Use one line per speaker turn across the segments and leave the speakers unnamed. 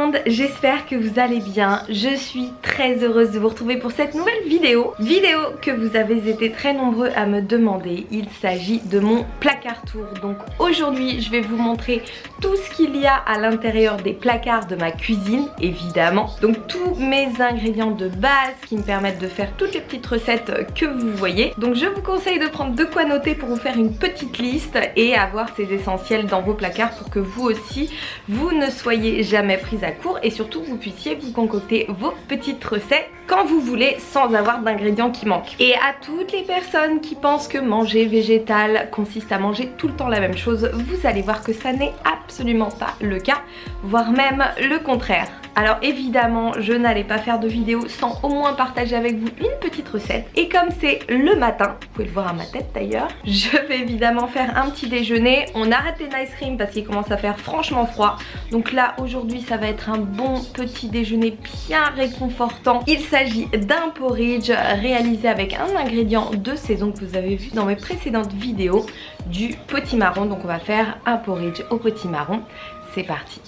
monde, j'espère que vous allez bien. Je suis très heureuse de vous retrouver pour cette nouvelle vidéo que vous avez été très nombreux à me demander. Il s'agit de mon placard tour. Donc aujourd'hui je vais vous montrer tout ce qu'il y a à l'intérieur des placards de ma cuisine, évidemment. Donc tous mes ingrédients de base qui me permettent de faire toutes les petites recettes que vous voyez. Donc je vous conseille de prendre de quoi noter pour vous faire une petite liste et avoir ces essentiels dans vos placards pour que vous aussi vous ne soyez jamais prise à court et surtout vous puissiez vous concocter vos petites recettes quand vous voulez sans avoir d'ingrédients qui manquent. Et à toutes les personnes qui pensent que manger végétal consiste à manger tout le temps la même chose, vous allez voir que ça n'est absolument pas le cas, voire même le contraire. Alors évidemment je n'allais pas faire de vidéo sans au moins partager avec vous une petite recette. Et comme c'est le matin, vous pouvez le voir à ma tête d'ailleurs, je vais évidemment faire un petit déjeuner. On arrête les nice cream parce qu'il commence à faire franchement froid. Donc là aujourd'hui ça va être un bon petit déjeuner bien réconfortant. Il s'agit d'un porridge réalisé avec un ingrédient de saison que vous avez vu dans mes précédentes vidéos, du potimarron. Donc on va faire un porridge au potimarron. C'est parti.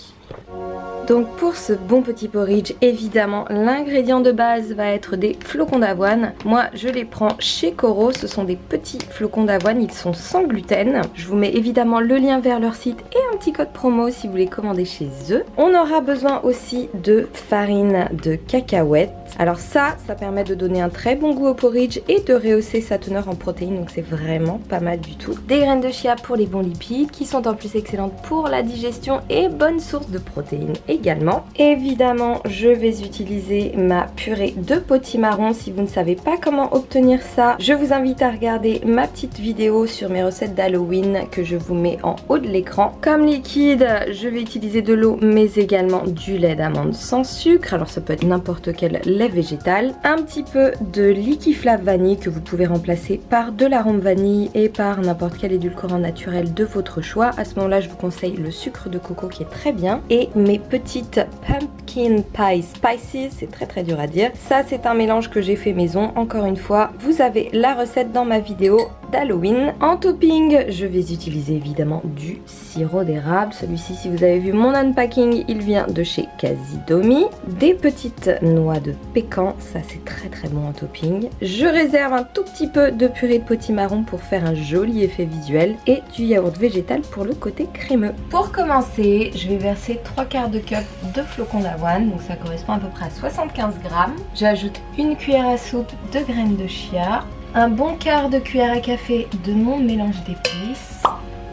Donc pour ce bon petit porridge, évidemment l'ingrédient de base va être des flocons d'avoine. Moi je les prends chez Coro, ce sont des petits flocons d'avoine, ils sont sans gluten. Je vous mets évidemment le lien vers leur site et un petit code promo si vous les commandez chez eux. On aura besoin aussi de farine de cacahuètes. Alors ça permet de donner un très bon goût au porridge et de rehausser sa teneur en protéines, donc c'est vraiment pas mal du tout. Des graines de chia pour les bons lipides qui sont en plus excellentes pour la digestion et bonne source de protéines également. Évidemment je vais utiliser ma purée de potimarron. Si vous ne savez pas comment obtenir ça, je vous invite à regarder ma petite vidéo sur mes recettes d'Halloween que je vous mets en haut de l'écran. Comme liquide je vais utiliser de l'eau mais également du lait d'amande sans sucre, alors ça peut être n'importe quel lait végétal, un petit peu de liquiflave vanille que vous pouvez remplacer par de l'arôme vanille et par n'importe quel édulcorant naturel de votre choix. À ce moment là je vous conseille le sucre de coco qui est très bien, et mes petites pumpkin pie spices, c'est très dur à dire. Ça c'est un mélange que j'ai fait maison, encore une fois vous avez la recette dans ma vidéo d'Halloween. En topping je vais utiliser évidemment du sirop d'érable. Celui-ci, si vous avez vu mon unpacking, il vient de chez Casidomi. Des petites noix de pécan, ça c'est très bon en topping. Je réserve un tout petit peu de purée de potimarron pour faire un joli effet visuel et du yaourt végétal pour le côté crémeux. Pour commencer je vais verser 3/4 de cup de flocons d'avoine, donc ça correspond à peu près à 75 grammes. J'ajoute une cuillère à soupe de graines de chia, un bon quart de cuillère à café de mon mélange d'épices,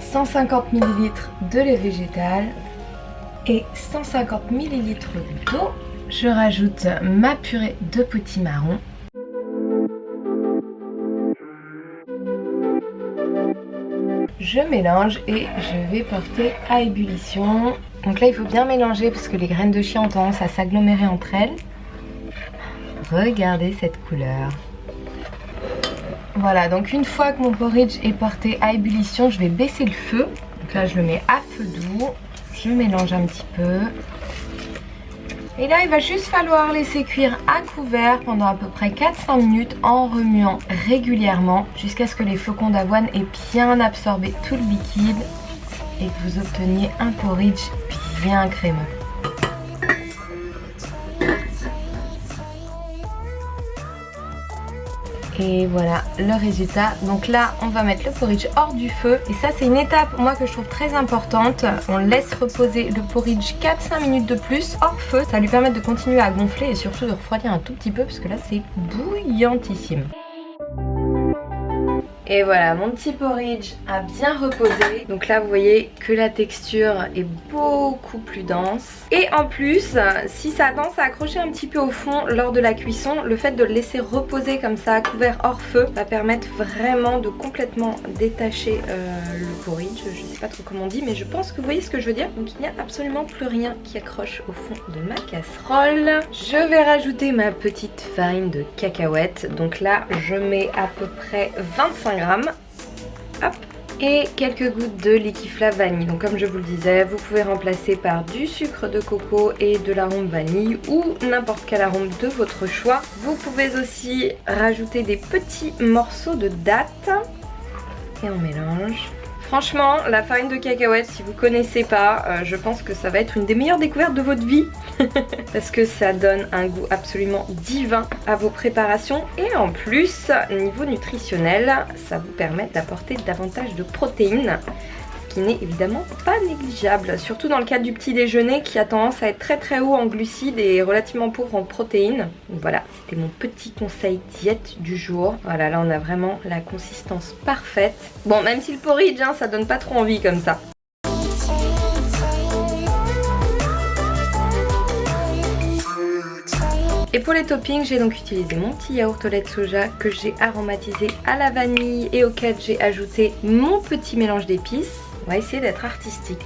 150 ml de lait végétal et 150 ml d'eau. Je rajoute ma purée de potimarron. Je mélange et je vais porter à ébullition. Donc là il faut bien mélanger parce que les graines de chia ont tendance à s'agglomérer entre elles. Regardez cette couleur. Voilà, donc une fois que mon porridge est porté à ébullition, je vais baisser le feu. Donc là je le mets à feu doux. Je mélange un petit peu. Et là il va juste falloir laisser cuire à couvert pendant à peu près 4-5 minutes en remuant régulièrement jusqu'à ce que les flocons d'avoine aient bien absorbé tout le liquide et que vous obteniez un porridge bien crémeux. Et voilà le résultat. Donc là on va mettre le porridge hors du feu. Et ça c'est une étape moi que je trouve très importante. On laisse reposer le porridge 4-5 minutes de plus hors feu. Ça va lui permettre de continuer à gonfler et surtout de refroidir un tout petit peu parce que là c'est bouillantissime. Et voilà, mon petit porridge a bien reposé. Donc là vous voyez que la texture est beaucoup plus dense. Et en plus, si ça a tendance à accrocher un petit peu au fond lors de la cuisson, le fait de le laisser reposer comme ça à couvert hors feu va permettre vraiment de complètement détacher le porridge. Je sais pas trop comment on dit, mais je pense que vous voyez ce que je veux dire. Donc il n'y a absolument plus rien qui accroche au fond de ma casserole. Je vais rajouter ma petite farine de cacahuètes. Donc là je mets à peu près 25 grammes. Hop. Et quelques gouttes de liquiflave vanille. Donc comme je vous le disais, vous pouvez remplacer par du sucre de coco et de l'arôme vanille ou n'importe quel arôme de votre choix. Vous pouvez aussi rajouter des petits morceaux de dattes et on mélange. Franchement, la farine de cacahuète, si vous connaissez pas, je pense que ça va être une des meilleures découvertes de votre vie. Parce que ça donne un goût absolument divin à vos préparations. Et en plus, niveau nutritionnel, ça vous permet d'apporter davantage de protéines. Ce qui n'est évidemment pas négligeable. Surtout dans le cadre du petit déjeuner qui a tendance à être très haut en glucides et relativement pauvre en protéines. Donc voilà, c'était mon petit conseil diète du jour. Voilà, là on a vraiment la consistance parfaite. Bon, même si le porridge, hein, ça donne pas trop envie comme ça. Et pour les toppings, j'ai donc utilisé mon petit yaourt au lait de soja que j'ai aromatisé à la vanille et auquel j'ai ajouté mon petit mélange d'épices. On va essayer d'être artistique.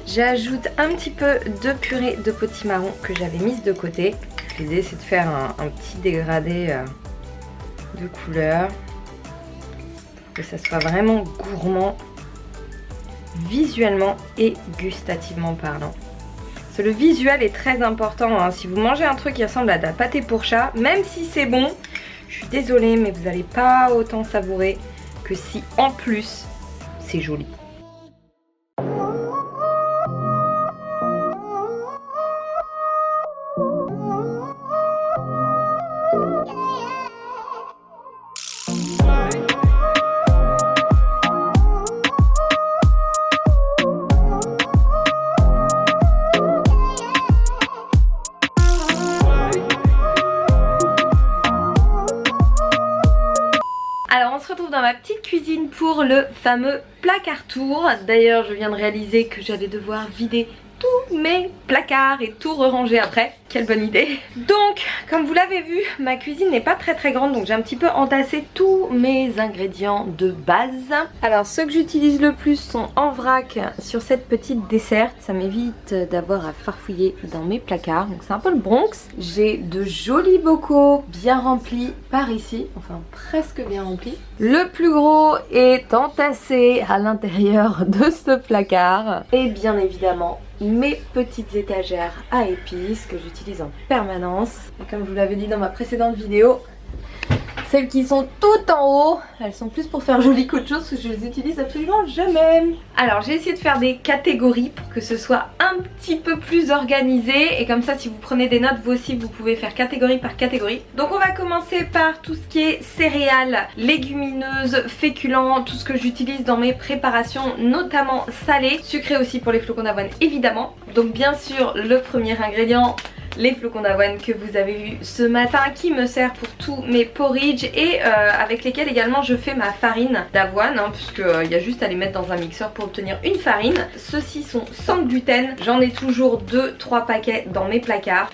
J'ajoute un petit peu de purée de potimarron que j'avais mise de côté. L'idée c'est de faire un petit dégradé de couleur pour que ça soit vraiment gourmand visuellement et gustativement parlant. Parce que le visuel est très important, hein. Si vous mangez un truc qui ressemble à de la pâté pour chat, même si c'est bon, je suis désolée mais vous n'allez pas autant savourer que si en plus c'est joli. Alors on se retrouve dans ma petite cuisine pour le fameux placard tour. D'ailleurs je viens de réaliser que j'allais devoir vider tous mes placards et tout re-ranger après. Quelle bonne idée. Donc comme vous l'avez vu, ma cuisine n'est pas très grande, donc j'ai un petit peu entassé tous mes ingrédients de base. Alors ceux que j'utilise le plus sont en vrac sur cette petite desserte. Ça m'évite d'avoir à farfouiller dans mes placards. Donc c'est un peu le Bronx. J'ai de jolis bocaux bien remplis par ici, enfin presque bien remplis. Le plus gros est entassé à l'intérieur de ce placard. Et bien évidemment mes petites étagères à épices que j'utilise en permanence. Et comme je vous l'avais dit dans ma précédente vidéo, celles qui sont toutes en haut, elles sont plus pour faire joli qu'autre chose parce que je les utilise absolument jamais. Alors j'ai essayé de faire des catégories pour que ce soit un petit peu plus organisé. Et comme ça si vous prenez des notes, vous aussi vous pouvez faire catégorie par catégorie. Donc on va commencer par tout ce qui est céréales, légumineuses, féculents, tout ce que j'utilise dans mes préparations, notamment salées, sucrées aussi pour les flocons d'avoine évidemment. Donc bien sûr le premier ingrédient, les flocons d'avoine que vous avez vu ce matin, qui me sert pour tous mes porridge et avec lesquels également je fais ma farine d'avoine, hein, puisque il y a juste à les mettre dans un mixeur pour obtenir une farine. Ceux-ci sont sans gluten, j'en ai toujours 2-3 paquets dans mes placards.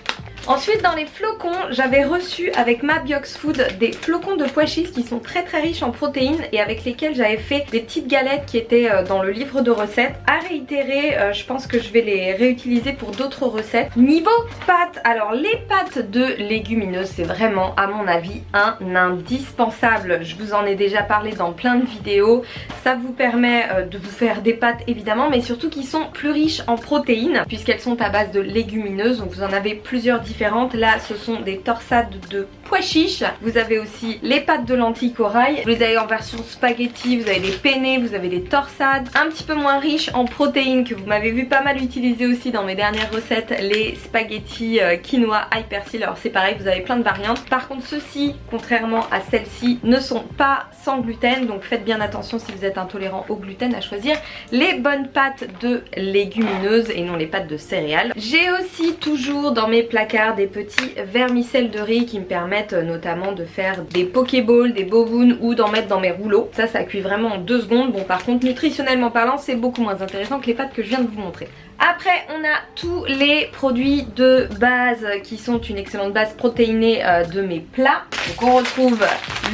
Ensuite dans les flocons, j'avais reçu avec ma Biox Food des flocons de pois chiches qui sont très riches en protéines et avec lesquels j'avais fait des petites galettes qui étaient dans le livre de recettes. À réitérer, je pense que je vais les réutiliser pour d'autres recettes. Niveau pâtes, alors les pâtes de légumineuses c'est vraiment à mon avis un indispensable. Je vous en ai déjà parlé dans plein de vidéos. Ça vous permet de vous faire des pâtes évidemment, mais surtout qui sont plus riches en protéines puisqu'elles sont à base de légumineuses. Donc vous en avez plusieurs différentes. Là ce sont des torsades de pois chiches. Vous avez aussi les pâtes de lentilles corail. Vous les avez en version spaghetti, vous avez des penne, vous avez des torsades. Un petit peu moins riches en protéines que vous m'avez vu pas mal utiliser aussi dans mes dernières recettes. Les spaghettis quinoa ail persil. Alors c'est pareil, vous avez plein de variantes. Par contre ceux-ci, contrairement à celles-ci, ne sont pas sans gluten. Donc faites bien attention si vous êtes intolérant au gluten à choisir les bonnes pâtes de légumineuses et non les pâtes de céréales. J'ai aussi toujours dans mes placards des petits vermicelles de riz qui me permettent notamment de faire des pokéballs, des bobounes ou d'en mettre dans mes rouleaux. Ça cuit vraiment en 2 secondes. Bon par contre nutritionnellement parlant c'est beaucoup moins intéressant que les pâtes que je viens de vous montrer. Après on a tous les produits de base qui sont une excellente base protéinée de mes plats. Donc on retrouve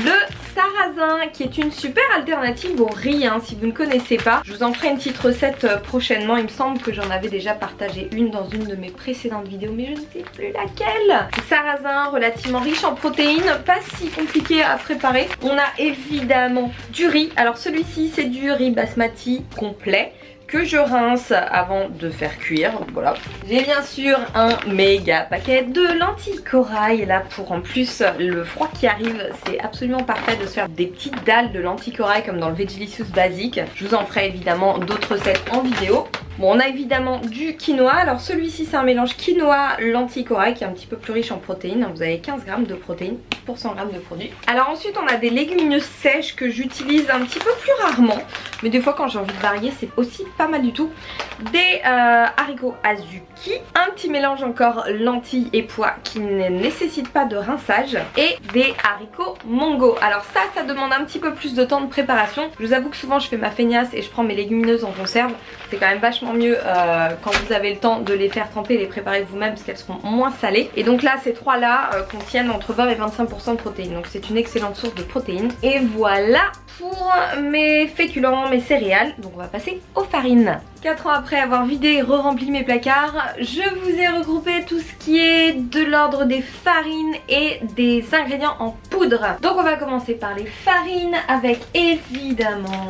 le sarrasin qui est une super alternative au riz, hein, si vous ne connaissez pas. Je vous en ferai une petite recette prochainement. Il me semble que j'en avais déjà partagé une dans une de mes précédentes vidéos mais je ne sais plus laquelle. Sarrasin relativement riche en protéines, pas si compliqué à préparer. On a évidemment du riz. Alors celui-ci c'est du riz basmati complet. que je rince avant de faire cuire. Voilà. J'ai bien sûr un méga paquet de lentilles corail là pour en plus le froid qui arrive, c'est absolument parfait de se faire des petites dalles de lentilles corail comme dans le Vegelicious basique. Je vous en ferai évidemment d'autres recettes en vidéo. Bon, on a évidemment du quinoa. Alors celui-ci c'est un mélange quinoa lentilles corail qui est un petit peu plus riche en protéines. Vous avez 15 grammes de protéines pour 100 grammes de produit. Alors ensuite on a des légumineuses sèches que j'utilise un petit peu plus rarement, mais des fois quand j'ai envie de varier c'est aussi pas mal du tout. Des haricots azuki, un petit mélange encore lentilles et pois qui ne nécessite pas de rinçage, et des haricots mongo. Alors ça demande un petit peu plus de temps de préparation. Je vous avoue que souvent je fais ma feignasse et je prends mes légumineuses en conserve. C'est quand même vachement mieux quand vous avez le temps de les faire tremper et les préparer vous-même parce qu'elles seront moins salées. Et donc là ces trois là contiennent entre 20 et 25% de protéines, donc c'est une excellente source de protéines. Et voilà pour mes féculents, mes céréales. Donc on va passer aux farines. 4 ans après avoir vidé et re-rempli mes placards, je vous ai regroupé tout ce qui est de l'ordre des farines et des ingrédients en poudre. Donc on va commencer par les farines avec évidemment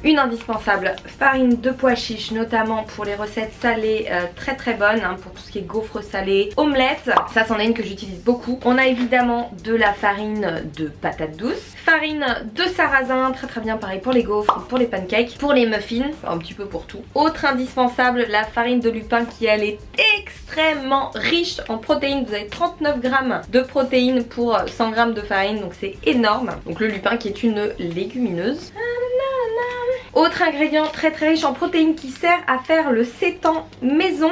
une indispensable farine de pois chiches, notamment pour les recettes salées très bonnes, hein, pour tout ce qui est gaufres salées, omelettes. Ça c'en est une que j'utilise beaucoup. On a évidemment de la farine de patate douce, farine de sarrasin, très bien pareil pour les gaufres, pour les pancakes, pour les muffins, un petit peu pour tout. Autre indispensable, la farine de lupin qui elle est extrêmement riche en protéines. Vous avez 39 grammes de protéines pour 100 grammes de farine, donc c'est énorme. Donc le lupin qui est une légumineuse. Autre ingrédient très riche en protéines qui sert à faire le sétan maison,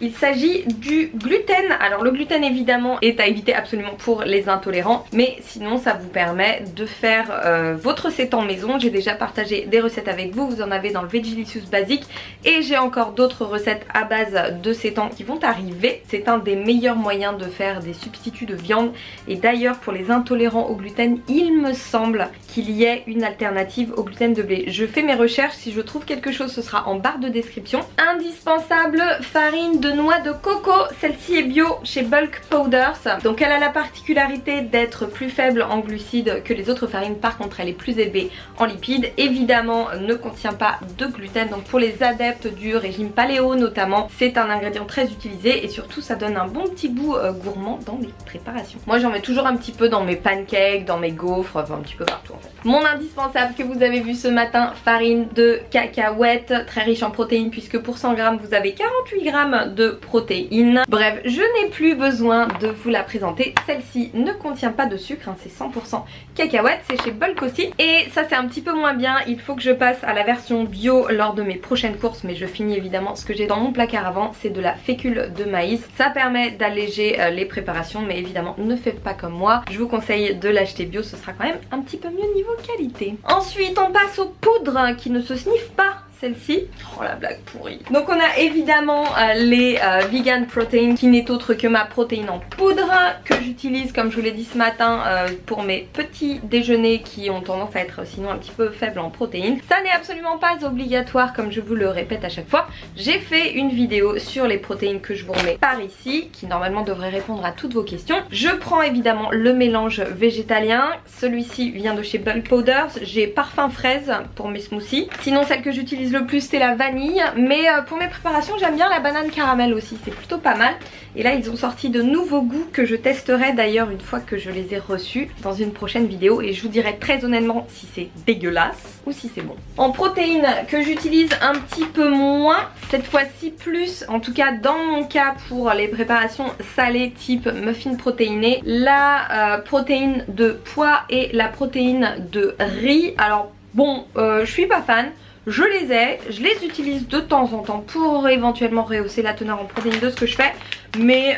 il s'agit du gluten. Alors le gluten évidemment est à éviter absolument pour les intolérants, mais sinon ça vous permet de faire votre sétan maison. J'ai déjà partagé des recettes avec vous, vous en avez dans le Vegelicious basique et j'ai encore d'autres recettes à base de sétan qui vont arriver. C'est un des meilleurs moyens de faire des substituts de viande, et d'ailleurs pour les intolérants au gluten il me semble qu'il y ait une alternative au gluten de blé. Je fais mes recherches, si je trouve quelque chose ce sera en barre de description. Indispensable, farine de noix de coco, celle-ci est bio chez Bulk Powders. Donc elle a la particularité d'être plus faible en glucides que les autres farines, par contre elle est plus élevée en lipides. Évidemment ne contient pas de gluten, donc pour les adeptes du régime paléo notamment, c'est un ingrédient très utilisé et surtout ça donne un bon petit goût gourmand dans les préparations. Moi j'en mets toujours un petit peu dans mes pancakes, dans mes gaufres, enfin un petit peu partout en fait. Mon indispensable que vous avez vu ce matin, farine de cacahuètes, très riche en protéines puisque pour 100 grammes vous avez 48 grammes de protéines. Bref, je n'ai plus besoin de vous la présenter. Celle-ci ne contient pas de sucre, hein, c'est 100% cacahuètes, c'est chez Bulk aussi. Et ça c'est un petit peu moins bien, il faut que je passe à la version bio lors de mes prochaines courses, mais je finis évidemment ce que j'ai dans mon placard avant, c'est de la fécule de maïs. Ça permet d'alléger les préparations, mais évidemment ne faites pas comme moi. Je vous conseille de l'acheter bio, ce sera quand même un petit peu mieux niveau qualité. Ensuite on passe aux poudres qui ne se sniffent pas. Celle-ci, oh la blague pourrie. Donc on a évidemment les vegan protein qui n'est autre que ma protéine en poudre que j'utilise comme je vous l'ai dit ce matin pour mes petits déjeuners qui ont tendance à être sinon un petit peu faibles en protéines. Ça n'est absolument pas obligatoire comme je vous le répète à chaque fois. J'ai fait une vidéo sur les protéines que je vous remets par ici qui normalement devrait répondre à toutes vos questions. Je prends évidemment le mélange végétalien. Celui-ci vient de chez Bulk Powders. J'ai parfum fraise pour mes smoothies. Sinon celle que j'utilise le plus c'est la vanille, mais pour mes préparations j'aime bien la banane caramel aussi, c'est plutôt pas mal. Et là ils ont sorti de nouveaux goûts que je testerai d'ailleurs une fois que je les ai reçus dans une prochaine vidéo, et je vous dirai très honnêtement si c'est dégueulasse ou si c'est bon. En protéines que j'utilise un petit peu moins, cette fois-ci plus, en tout cas dans mon cas pour les préparations salées type muffin protéiné, la protéine de pois et la protéine de riz. Alors bon, je suis pas fan. Je les utilise de temps en temps pour éventuellement rehausser la teneur en protéines de ce que je fais, mais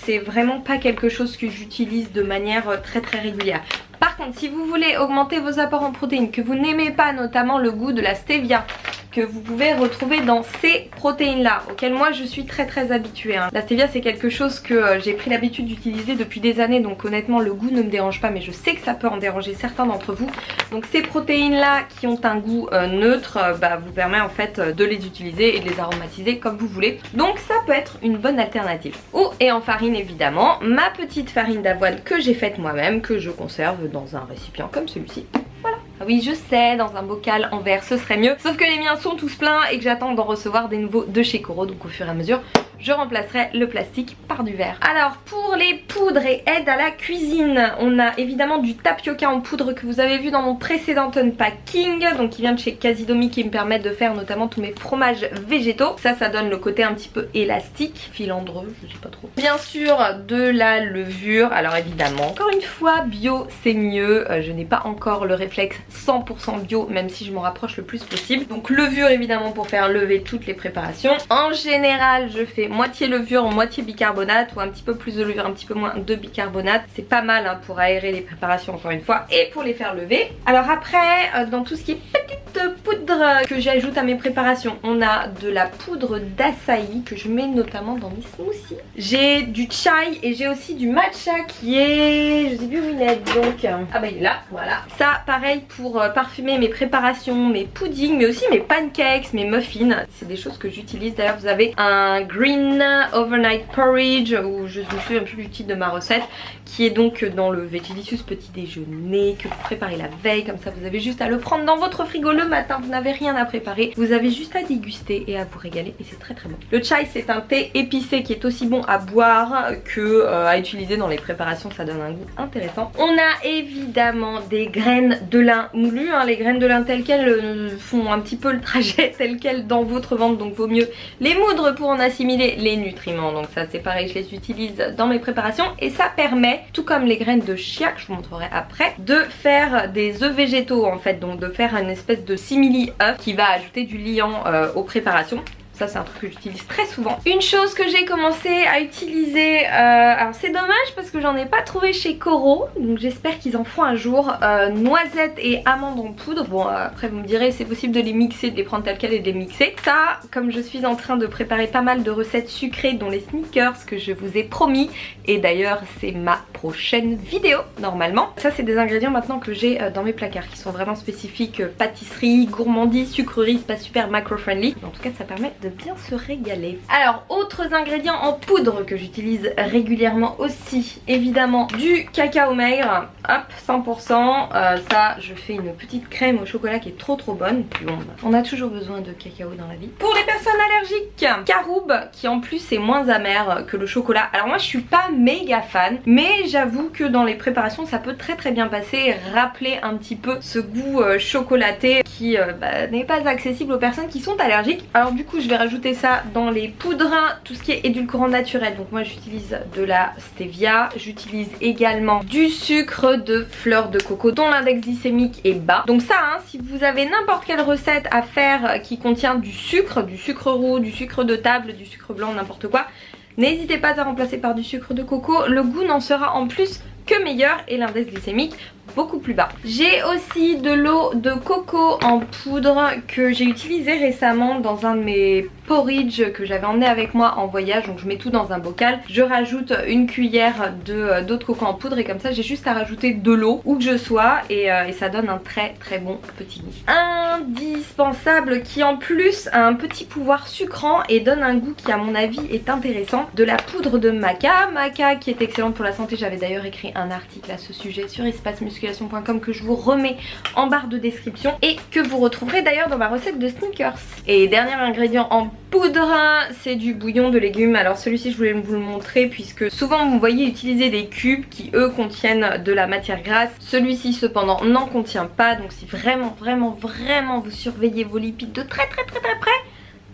c'est vraiment pas quelque chose que j'utilise de manière très régulière. Par contre, si vous voulez augmenter vos apports en protéines, que vous n'aimez pas notamment le goût de la stevia, que vous pouvez retrouver dans ces protéines là, auxquelles moi je suis très habituée, hein. La stevia c'est quelque chose que j'ai pris l'habitude d'utiliser depuis des années, donc honnêtement le goût ne me dérange pas, mais je sais que ça peut en déranger certains d'entre vous. Donc ces protéines là qui ont un goût neutre, vous permet en fait de les utiliser et de les aromatiser comme vous voulez. Donc ça peut être une bonne alternative. Oh, et en farine évidemment, ma petite farine d'avoine que j'ai faite moi-même, que je conserve dans un récipient comme celui-ci. Voilà. Ah oui, je sais, dans un bocal en verre ce serait mieux. Sauf que les miens sont tous pleins et que j'attends d'en recevoir des nouveaux de chez Coro. Donc au fur et à mesure, je remplacerai le plastique par du verre. Alors pour les poudres et aides à la cuisine, on a évidemment du tapioca en poudre que vous avez vu dans mon précédent unpacking. Donc qui vient de chez Casidomi, qui me permet de faire notamment tous mes fromages végétaux. Ça donne le côté un petit peu élastique, filandreux, je sais pas trop. Bien sûr de la levure. Alors évidemment, encore une fois, bio c'est mieux. Je n'ai pas encore le réflexe 100% bio, même si je m'en rapproche le plus possible. Donc levure évidemment pour faire lever toutes les préparations. En général je fais moitié levure, moitié bicarbonate, ou un petit peu plus de levure, un petit peu moins de bicarbonate. C'est pas mal hein, pour aérer les préparations encore une fois et pour les faire lever. Alors après dans tout ce qui est petite poudre que j'ajoute à mes préparations, on a de la poudre d'açaï que je mets notamment dans mes smoothies. J'ai du chai et j'ai aussi du matcha qui est, je sais plus où il est, donc ah bah il est là, voilà. Ça pareil pour parfumer mes préparations, mes puddings, mais aussi mes pancakes, mes muffins. C'est des choses que j'utilise. D'ailleurs vous avez un green overnight porridge, où je me souviens plus du titre de ma recette, qui est donc dans le Vegelicious petit déjeuner que vous préparez la veille. Comme ça vous avez juste à le prendre dans votre frigo le matin, vous n'avez rien à préparer, vous avez juste à déguster et à vous régaler et c'est très très bon. Le chai c'est un thé épicé qui est aussi bon à boire que à utiliser dans les préparations, ça donne un goût intéressant. On a évidemment des graines de lin moulues, hein. Les graines de lin telles quelles font un petit peu le trajet tel quel dans votre ventre, donc vaut mieux les moudre pour en assimiler les nutriments. Donc ça c'est pareil, je les utilise dans mes préparations et ça permet, tout comme les graines de chia que je vous montrerai après, de faire des œufs végétaux en fait, donc de faire une espèce de simili œuf qui va ajouter du liant aux préparations. Ça c'est un truc que j'utilise très souvent. Une chose que j'ai commencé à utiliser, alors c'est dommage parce que j'en ai pas trouvé chez Coro, donc j'espère qu'ils en font un jour, noisettes et amandes en poudre. Bon après vous me direz c'est possible de les mixer, de les prendre telles quelles et de les mixer. Ça, comme je suis en train de préparer pas mal de recettes sucrées dont les sneakers que je vous ai promis, et d'ailleurs c'est ma prochaine vidéo normalement. Ça c'est des ingrédients maintenant que j'ai dans mes placards qui sont vraiment spécifiques pâtisserie, gourmandise, sucrerie, c'est pas super macro-friendly. En tout cas ça permet de bien se régaler. Alors autres ingrédients en poudre que j'utilise régulièrement aussi, évidemment du cacao maigre, hop 100%, ça je fais une petite crème au chocolat qui est trop bonne. Puis bon, on a toujours besoin de cacao dans la vie. Pour les personnes allergiques, caroube qui en plus est moins amer que le chocolat. Alors moi je suis pas méga fan, mais j'avoue que dans les préparations ça peut très bien passer et rappeler un petit peu ce goût chocolaté qui n'est pas accessible aux personnes qui sont allergiques. Alors du coup je vais rajouter ça dans les poudres, tout ce qui est édulcorant naturel. Donc moi j'utilise de la stevia, j'utilise également du sucre de fleur de coco dont l'index glycémique est bas. Donc ça hein, si vous avez n'importe quelle recette à faire qui contient du sucre roux, du sucre de table, du sucre blanc, n'importe quoi, n'hésitez pas à remplacer par du sucre de coco, le goût n'en sera en plus que meilleur et l'index glycémique beaucoup plus bas. J'ai aussi de l'eau de coco en poudre que j'ai utilisé récemment dans un de mes porridge que j'avais emmené avec moi en voyage. Donc je mets tout dans un bocal, je rajoute une cuillère d'eau de coco en poudre et comme ça j'ai juste à rajouter de l'eau où que je sois et ça donne un très bon petit goût. Indispensable qui en plus a un petit pouvoir sucrant et donne un goût qui à mon avis est intéressant, de la poudre de maca. Maca qui est excellente pour la santé, j'avais d'ailleurs écrit un article à ce sujet sur espacemusculation.com que je vous remets en barre de description et que vous retrouverez d'ailleurs dans ma recette de sneakers. Et dernier ingrédient en poudre, c'est du bouillon de légumes. Alors celui-ci je voulais vous le montrer puisque souvent vous me voyez utiliser des cubes qui eux contiennent de la matière grasse. Celui-ci cependant n'en contient pas, donc si vraiment vous surveillez vos lipides de très près,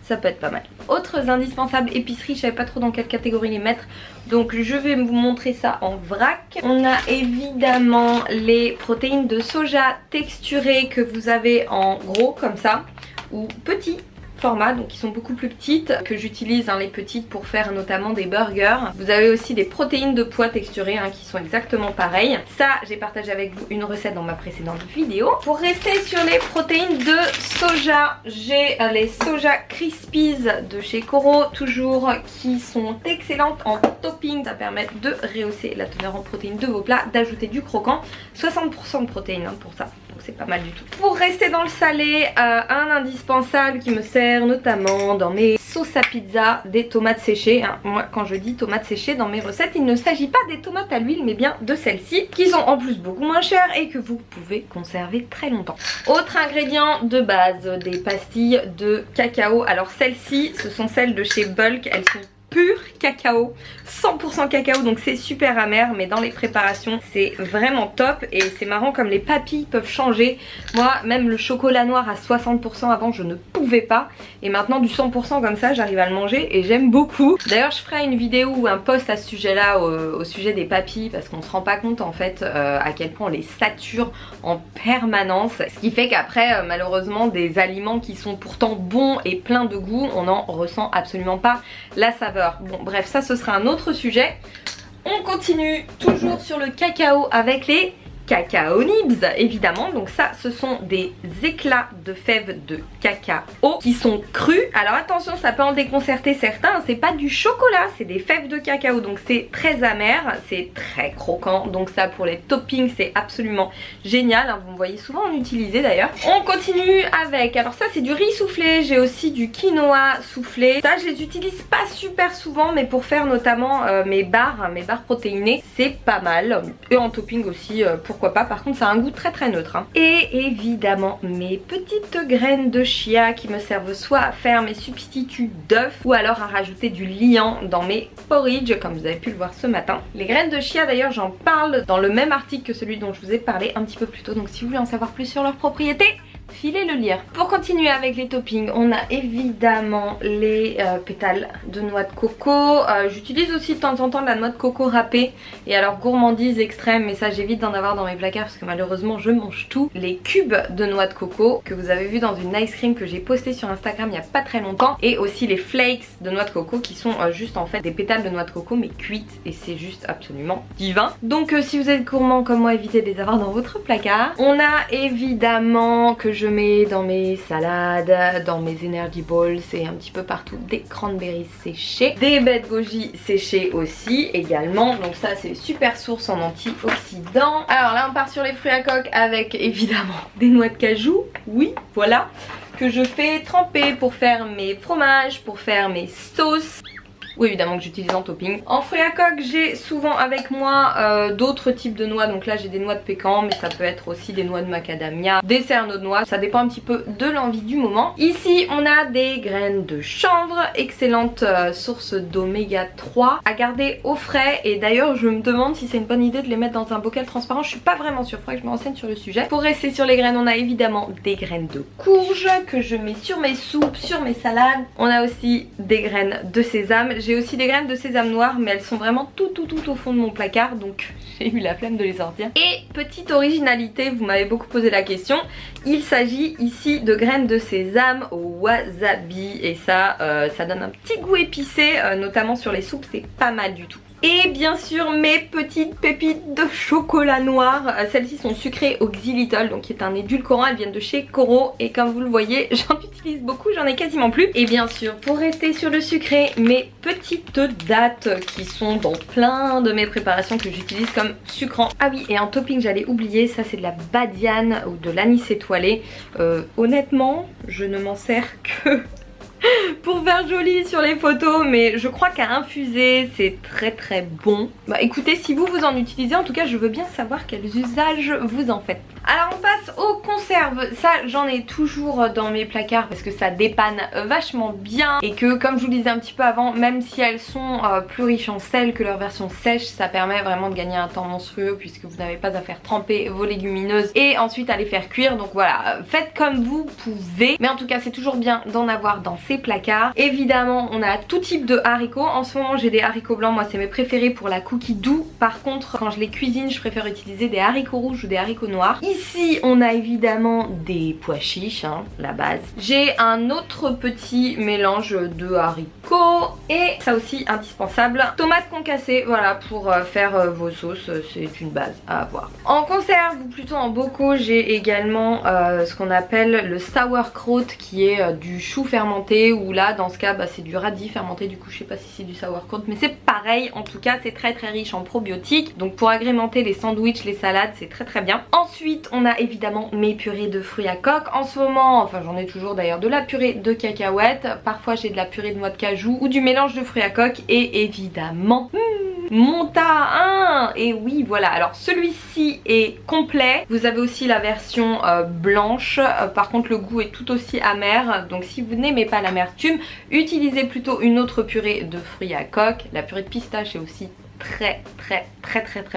ça peut être pas mal. Autres indispensables épicerie, je savais pas trop dans quelle catégorie les mettre, donc je vais vous montrer ça en vrac. On a évidemment les protéines de soja texturées que vous avez en gros comme ça ou petits format, donc qui sont beaucoup plus petites, que j'utilise les petites pour faire notamment des burgers. Vous avez aussi des protéines de pois texturées qui sont exactement pareilles. Ça j'ai partagé avec vous une recette dans ma précédente vidéo. Pour rester sur les protéines de soja, j'ai les Soja Crispies de chez Coro toujours, qui sont excellentes en topping. Ça permet de rehausser la teneur en protéines de vos plats, d'ajouter du croquant, 60% de protéines pour ça, donc c'est pas mal du tout. Pour rester dans le salé, un indispensable qui me sert notamment dans mes sauce à pizza, des tomates séchées, hein. Moi quand je dis tomates séchées dans mes recettes, il ne s'agit pas des tomates à l'huile mais bien de celles-ci qui sont en plus beaucoup moins chères et que vous pouvez conserver très longtemps. Autre ingrédient de base, des pastilles de cacao. Alors celles-ci, ce sont celles de chez Bulk, elles sont pur cacao, 100% cacao, donc c'est super amer, mais dans les préparations c'est vraiment top. Et c'est marrant comme les papilles peuvent changer. Moi même le chocolat noir à 60% avant je ne pouvais pas, et maintenant du 100% comme ça j'arrive à le manger et j'aime beaucoup. D'ailleurs je ferai une vidéo ou un post à ce sujet là, au sujet des papilles, parce qu'on se rend pas compte en fait à quel point on les sature en permanence, ce qui fait qu'après malheureusement des aliments qui sont pourtant bons et pleins de goût, on n'en ressent absolument pas la saveur. Bon bref, ça ce sera un autre sujet. On continue toujours sur le cacao avec les cacao nibs évidemment. Donc ça ce sont des éclats de fèves de cacao qui sont crus. Alors attention, ça peut en déconcerter certains, c'est pas du chocolat, c'est des fèves de cacao, donc c'est très amer, c'est très croquant. Donc ça pour les toppings c'est absolument génial, hein. Vous me voyez souvent en utiliser d'ailleurs. On continue avec, alors ça c'est du riz soufflé, j'ai aussi du quinoa soufflé. Ça je les utilise pas super souvent, mais pour faire notamment mes barres protéinées c'est pas mal. Et en topping aussi pourquoi pas, par contre ça a un goût très très neutre, hein. Et évidemment mes petites graines de chia qui me servent soit à faire mes substituts d'œufs ou alors à rajouter du liant dans mes porridge comme vous avez pu le voir ce matin. Les graines de chia d'ailleurs j'en parle dans le même article que celui dont je vous ai parlé un petit peu plus tôt, donc si vous voulez en savoir plus sur leurs propriétés, filez le lire. Pour continuer avec les toppings, on a évidemment les pétales de noix de coco. J'utilise aussi de temps en temps de la noix de coco râpée. Et alors gourmandise extrême, mais ça j'évite d'en avoir dans mes placards parce que malheureusement je mange tout. Les cubes de noix de coco que vous avez vu dans une ice cream que j'ai postée sur Instagram il n'y a pas très longtemps. Et aussi les flakes de noix de coco qui sont juste en fait des pétales de noix de coco mais cuites. Et c'est juste absolument divin. Donc si vous êtes gourmand comme moi, évitez de les avoir dans votre placard. On a évidemment que je mets dans mes salades, dans mes energy balls et un petit peu partout des cranberries séchés, des baies de goji séchées aussi également, donc ça c'est super source en antioxydants. Alors là on part sur les fruits à coque avec évidemment des noix de cajou, oui voilà, que je fais tremper pour faire mes fromages, pour faire mes sauces. Ou évidemment que j'utilise en topping. En fruits à coque j'ai souvent avec moi d'autres types de noix. Donc là j'ai des noix de pécan, mais ça peut être aussi des noix de macadamia, des cerneaux de noix, ça dépend un petit peu de l'envie du moment. Ici on a des graines de chanvre, excellente source d'oméga 3 à garder au frais. Et d'ailleurs je me demande si c'est une bonne idée de les mettre dans un bocal transparent, je suis pas vraiment sûre, faudrait que je me renseigne sur le sujet. Pour rester sur les graines, on a évidemment des graines de courge que je mets sur mes soupes, sur mes salades. On a aussi des graines de sésame. J'ai aussi des graines de sésame noir, mais elles sont vraiment tout au fond de mon placard, donc j'ai eu la flemme de les sortir. Et petite originalité, vous m'avez beaucoup posé la question, il s'agit ici de graines de sésame au wasabi. Et ça, ça donne un petit goût épicé, notamment sur les soupes, c'est pas mal du tout. Et bien sûr mes petites pépites de chocolat noir, celles-ci sont sucrées au xylitol, donc qui est un édulcorant, elles viennent de chez Coro. Et comme vous le voyez j'en utilise beaucoup, j'en ai quasiment plus. Et bien sûr pour rester sur le sucré, mes petites dattes qui sont dans plein de mes préparations que j'utilise comme sucrant. Ah oui, et en topping j'allais oublier, ça c'est de la badiane ou de l'anis étoilé. Honnêtement je ne m'en sers que pour faire joli sur les photos, mais je crois qu'à infuser c'est très bon. Bah écoutez, si vous en utilisez, en tout cas je veux bien savoir quels usages vous en faites. Alors on passe aux conserves. Ça j'en ai toujours dans mes placards parce que ça dépanne vachement bien. Et que comme je vous le disais un petit peu avant, même si elles sont plus riches en sel que leur version sèche, ça permet vraiment de gagner un temps monstrueux puisque vous n'avez pas à faire tremper vos légumineuses et ensuite à les faire cuire. Donc voilà, faites comme vous pouvez. Mais en tout cas c'est toujours bien d'en avoir dans ces placards. Évidemment on a tout type de haricots. En ce moment j'ai des haricots blancs, moi c'est mes préférés pour la cookie doux. Par contre quand je les cuisine je préfère utiliser des haricots rouges ou des haricots noirs. Ici on a évidemment des pois chiches, hein, la base. J'ai un autre petit mélange de haricots et ça aussi indispensable, tomates concassées, voilà, pour faire vos sauces, c'est une base à avoir. En conserve ou plutôt en bocaux j'ai également ce qu'on appelle le sauerkraut qui est du chou fermenté, ou là dans ce cas bah, c'est du radis fermenté, du coup je sais pas si c'est du sauerkraut mais c'est pareil. En tout cas c'est très riche en probiotiques, donc pour agrémenter les sandwichs, les salades c'est très bien. Ensuite Ensuite on a évidemment mes purées de fruits à coque. En ce moment, enfin j'en ai toujours d'ailleurs, de la purée de cacahuètes, parfois j'ai de la purée de noix de cajou ou du mélange de fruits à coque et évidemment mon tas 1. Et oui voilà, alors celui-ci est complet. Vous avez aussi la version blanche, par contre le goût est tout aussi amer, donc si vous n'aimez pas l'amertume, utilisez plutôt une autre purée de fruits à coque. La purée de pistache est aussi très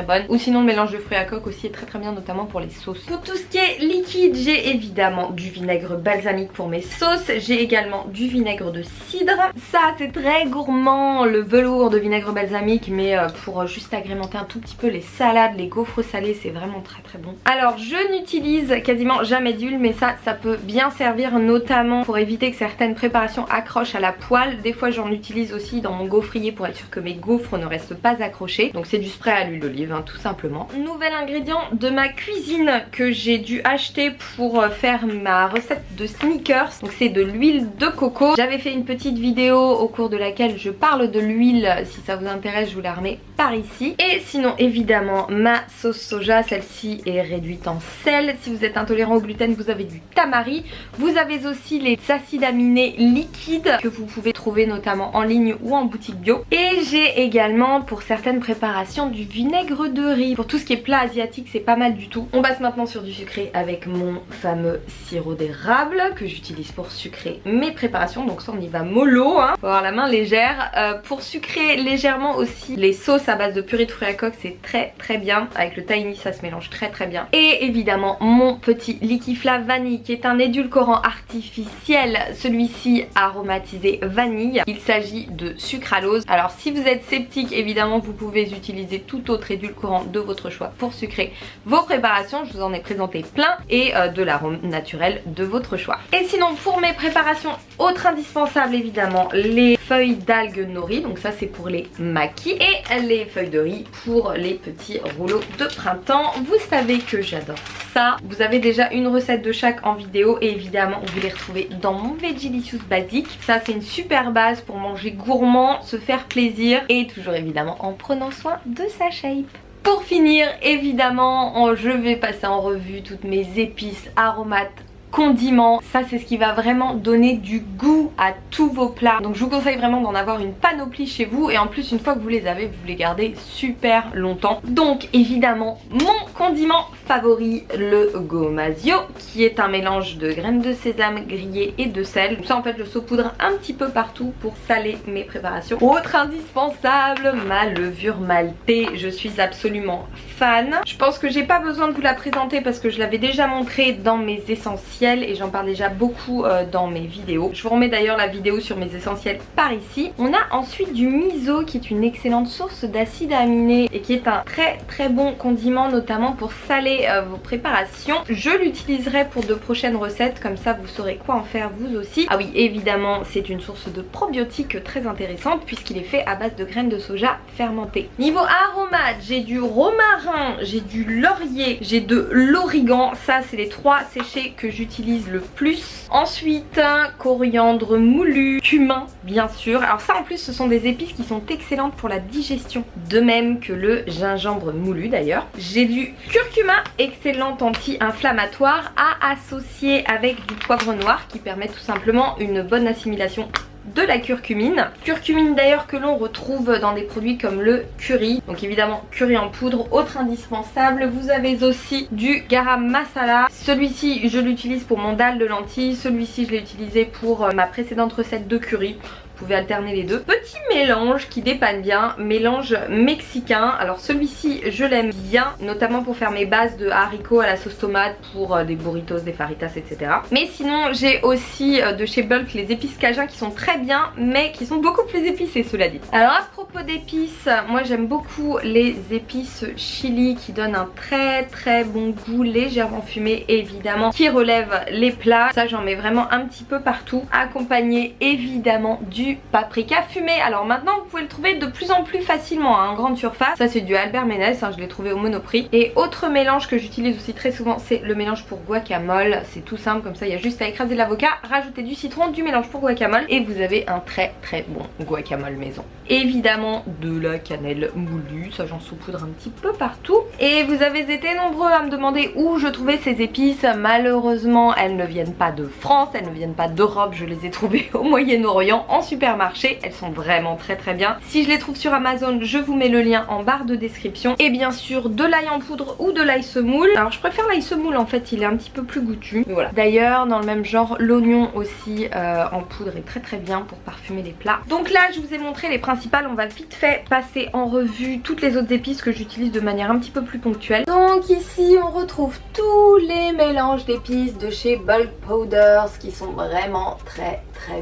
bonne, ou sinon le mélange de fruits à coque aussi est très bien, notamment pour les sauces. Pour tout ce qui est liquide, j'ai évidemment du vinaigre balsamique pour mes sauces, j'ai également du vinaigre de cidre. Ça c'est très gourmand, le velours de vinaigre balsamique, mais pour juste agrémenter un tout petit peu les salades, les gaufres salés, c'est vraiment très bon. Alors je n'utilise quasiment jamais d'huile, mais ça peut bien servir, notamment pour éviter que certaines préparations accrochent à la poêle. Des fois j'en utilise aussi dans mon gaufrier pour être sûr que mes gaufres ne restent pas accrochées. Donc c'est du spray à l'huile d'olive tout simplement. Nouvel ingrédient de ma cuisine que j'ai dû acheter pour faire ma recette de sneakers. Donc c'est de l'huile de coco. J'avais fait une petite vidéo au cours de laquelle je parle de l'huile. Si ça vous intéresse, je vous la remets par ici. Et sinon évidemment ma sauce soja, celle-ci est réduite en sel. Si vous êtes intolérant au gluten, vous avez du tamari. Vous avez aussi les acides aminés liquides que vous pouvez trouver notamment en ligne ou en boutique bio. Et j'ai également pour certaines préparations du vinaigre de riz. Pour tout ce qui est plat asiatique, c'est pas mal du tout. On passe maintenant sur du sucré avec mon fameux sirop d'érable que j'utilise pour sucrer mes préparations. Donc ça on y va mollo, faut avoir la main légère. Pour sucrer légèrement aussi les sauces à base de purée de fruits à coque, c'est très bien. Avec le tahini ça se mélange très bien. Et évidemment mon petit Liquifla vanille qui est un édulcorant artificiel, celui-ci aromatisé vanille. Il s'agit de sucralose. Alors si vous êtes sceptique, évidemment vous pouvez utiliser tout autre édulcorant de votre choix pour sucrer vos préparations. Je vous en ai présenté plein, et de l'arôme naturel de votre choix. Et sinon pour mes préparations, autre indispensable évidemment, les feuilles d'algues nori. Donc ça c'est pour les makis, et les feuilles de riz pour les petits rouleaux de printemps. Vous savez que j'adore ça. Vous avez déjà une recette de chaque en vidéo, et évidemment vous les retrouvez dans mon Vegelicious basique. Ça c'est une super base pour manger gourmand, se faire plaisir, et toujours évidemment en prenant soin de sa shape. Pour finir évidemment, je vais passer en revue toutes mes épices, aromates, condiments. Ça c'est ce qui va vraiment donner du goût à tous vos plats. Donc je vous conseille vraiment d'en avoir une panoplie chez vous, et en plus une fois que vous les avez, vous les gardez super longtemps. Donc évidemment mon condiment favori, le gomasio, qui est un mélange de graines de sésame grillées et de sel. Donc ça en fait je saupoudre un petit peu partout pour saler mes préparations. Autre indispensable, ma levure maltée. Je suis absolument fan. Je pense que j'ai pas besoin de vous la présenter parce que je l'avais déjà montré dans mes essentiels et j'en parle déjà beaucoup dans mes vidéos. Je vous remets d'ailleurs la vidéo sur mes essentiels par ici. On a ensuite du miso qui est une excellente source d'acides aminés et qui est un très bon condiment, notamment pour saler vos préparations. Je l'utiliserai pour de prochaines recettes, comme ça vous saurez quoi en faire vous aussi. Ah oui, évidemment c'est une source de probiotiques très intéressante puisqu'il est fait à base de graines de soja fermentées. Niveau aromates, j'ai du romarin, j'ai du laurier, j'ai de l'origan. Ça c'est les trois séchés que j'utilise le plus. Ensuite coriandre moulu, cumin bien sûr. Alors ça en plus ce sont des épices qui sont excellentes pour la digestion, de même que le gingembre moulu d'ailleurs. J'ai du curcuma, excellent anti-inflammatoire, à associer avec du poivre noir qui permet tout simplement une bonne assimilation de la curcumine. Curcumine d'ailleurs que l'on retrouve dans des produits comme le curry. Donc évidemment curry en poudre, autre indispensable. Vous avez aussi du garam masala. Celui-ci je l'utilise pour mon dal de lentilles. Celui-ci je l'ai utilisé pour ma précédente recette de curry. Vous pouvez alterner les deux. Petit mélange qui dépanne bien, mélange mexicain. Alors celui-ci je l'aime bien, notamment pour faire mes bases de haricots à la sauce tomate pour des burritos, des faritas, etc. Mais sinon j'ai aussi de chez Bulk les épices cajun qui sont très bien, mais qui sont beaucoup plus épicées cela dit. Alors à propos d'épices, moi j'aime beaucoup les épices chili qui donnent un très bon goût, légèrement fumé évidemment, qui relève les plats. Ça j'en mets vraiment un petit peu partout, accompagné évidemment du du paprika fumé. Alors maintenant vous pouvez le trouver de plus en plus facilement en grande surface. Ça c'est du Albert Ménès, je l'ai trouvé au Monoprix. Et autre mélange que j'utilise aussi très souvent, c'est le mélange pour guacamole. C'est tout simple, comme ça il y a juste à écraser l'avocat, rajouter du citron, du mélange pour guacamole et vous avez un très bon guacamole maison. Évidemment de la cannelle moulue, ça j'en saupoudre un petit peu partout. Et vous avez été nombreux à me demander où je trouvais ces épices. Malheureusement elles ne viennent pas de France, elles ne viennent pas d'Europe, je les ai trouvées au Moyen-Orient en supermarché. Elles sont vraiment très bien. Si je les trouve sur Amazon, je vous mets le lien en barre de description. Et bien sûr de l'ail en poudre ou de l'ail semoule. Alors je préfère l'ail semoule en fait, il est un petit peu plus goûtu. Mais voilà. D'ailleurs dans le même genre, l'oignon aussi en poudre est très bien pour parfumer les plats. Donc là je vous ai montré les principales, on va vite fait passer en revue toutes les autres épices que j'utilise de manière un petit peu plus ponctuelle. Donc ici on retrouve tous les mélanges d'épices de chez Bulk Powders qui sont vraiment très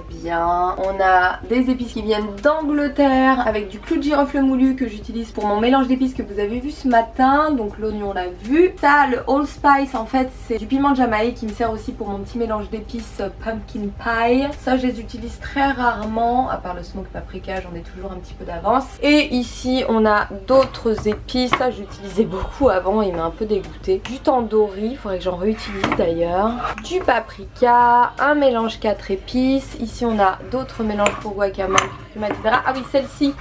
bien. On a des épices qui viennent d'Angleterre avec du clou de girofle moulu que j'utilise pour mon mélange d'épices que vous avez vu ce matin. Donc l'oignon on l'a vu. Ça, le allspice en fait c'est du piment de Jamaïque qui me sert aussi pour mon petit mélange d'épices pumpkin pie. Ça je les utilise très rarement, à part le smoke paprika j'en ai toujours un petit peu d'avance. Et ici on a d'autres épices, ça j'utilisais beaucoup avant, il m'a un peu dégoûté. Du tandoori, il faudrait que j'en réutilise d'ailleurs. Du paprika, un mélange 4 épices. Ici on a d'autres mélanges pour guacamole, etc. Ah oui celle-ci,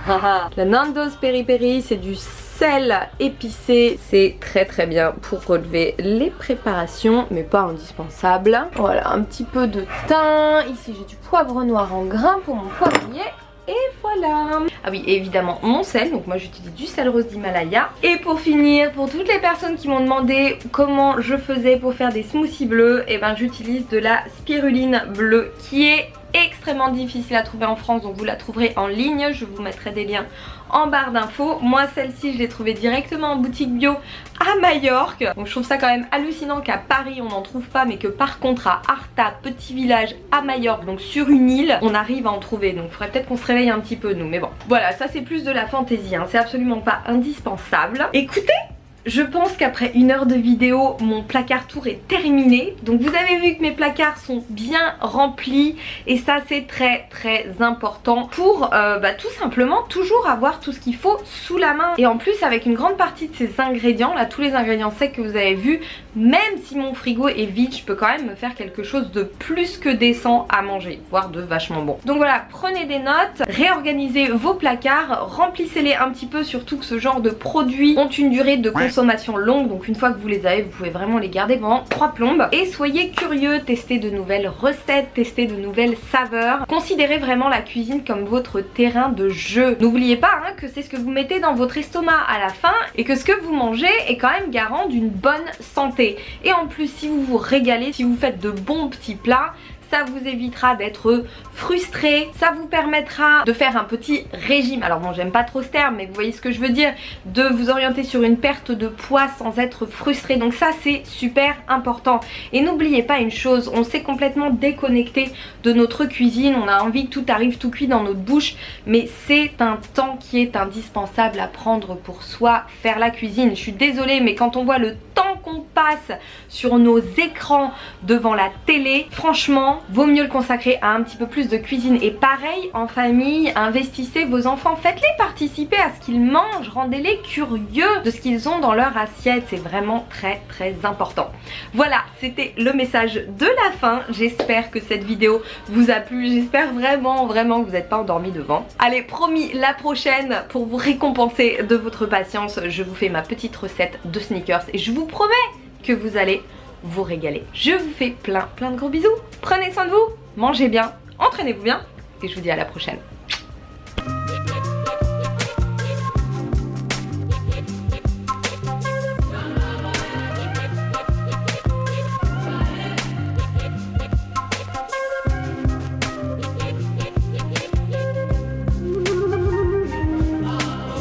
la Nando's Peri Peri, c'est du sel épicé, c'est très bien pour relever les préparations mais pas indispensable. Voilà, un petit peu de thym, ici j'ai du poivre noir en grains pour mon poivrier. Et voilà. Ah oui, et évidemment mon sel, donc moi j'utilise du sel rose d'Himalaya. Et pour finir, pour toutes les personnes qui m'ont demandé comment je faisais pour faire des smoothies bleus, et ben j'utilise de la spiruline bleue qui est extrêmement difficile à trouver en France, donc vous la trouverez en ligne, je vous mettrai des liens en barre d'infos. Moi celle-ci je l'ai trouvée directement en boutique bio à Majorque, donc je trouve ça quand même hallucinant qu'à Paris on n'en trouve pas, mais que par contre à Arta, petit village à Majorque, donc sur une île, on arrive à en trouver. Donc il faudrait peut-être qu'on se réveille un petit peu nous, mais bon voilà, ça c'est plus de la fantaisie, c'est absolument pas indispensable. Écoutez, je pense qu'après 1 heure de vidéo, mon placard tour est terminé. Donc vous avez vu que mes placards sont bien remplis et ça c'est très important pour tout simplement toujours avoir tout ce qu'il faut sous la main. Et en plus avec une grande partie de ces ingrédients, là tous les ingrédients secs que vous avez vus, même si mon frigo est vide, je peux quand même me faire quelque chose de plus que décent à manger, voire de vachement bon. Donc voilà, prenez des notes, réorganisez vos placards, remplissez-les un petit peu, surtout que ce genre de produits ont une durée de consommation longue, donc une fois que vous les avez vous pouvez vraiment les garder pendant 3 plombes. Et soyez curieux, testez de nouvelles recettes, testez de nouvelles saveurs, considérez vraiment la cuisine comme votre terrain de jeu. N'oubliez pas que c'est ce que vous mettez dans votre estomac à la fin et que ce que vous mangez est quand même garant d'une bonne santé. Et en plus si vous vous régalez, si vous faites de bons petits plats, ça vous évitera d'être frustré, ça vous permettra de faire un petit régime. Alors bon, j'aime pas trop ce terme, mais vous voyez ce que je veux dire, de vous orienter sur une perte de poids sans être frustré. Donc ça c'est super important. Et n'oubliez pas une chose, on s'est complètement déconnecté de notre cuisine, on a envie que tout arrive tout cuit dans notre bouche, mais c'est un temps qui est indispensable à prendre pour soi, faire la cuisine. Je suis désolée, mais quand on voit le temps qu'on passe sur nos écrans devant la télé, franchement vaut mieux le consacrer à un petit peu plus de cuisine. Et pareil en famille, investissez vos enfants, faites-les participer à ce qu'ils mangent, rendez-les curieux de ce qu'ils ont dans leur assiette, c'est vraiment très important. Voilà, c'était le message de la fin. J'espère que cette vidéo vous a plu, j'espère vraiment que vous n'êtes pas endormis devant. Allez, promis, la prochaine, pour vous récompenser de votre patience, je vous fais ma petite recette de sneakers et je vous promets que vous allez vous régaler. Je vous fais plein de gros bisous. Prenez soin de vous, mangez bien, entraînez-vous bien et je vous dis à la prochaine.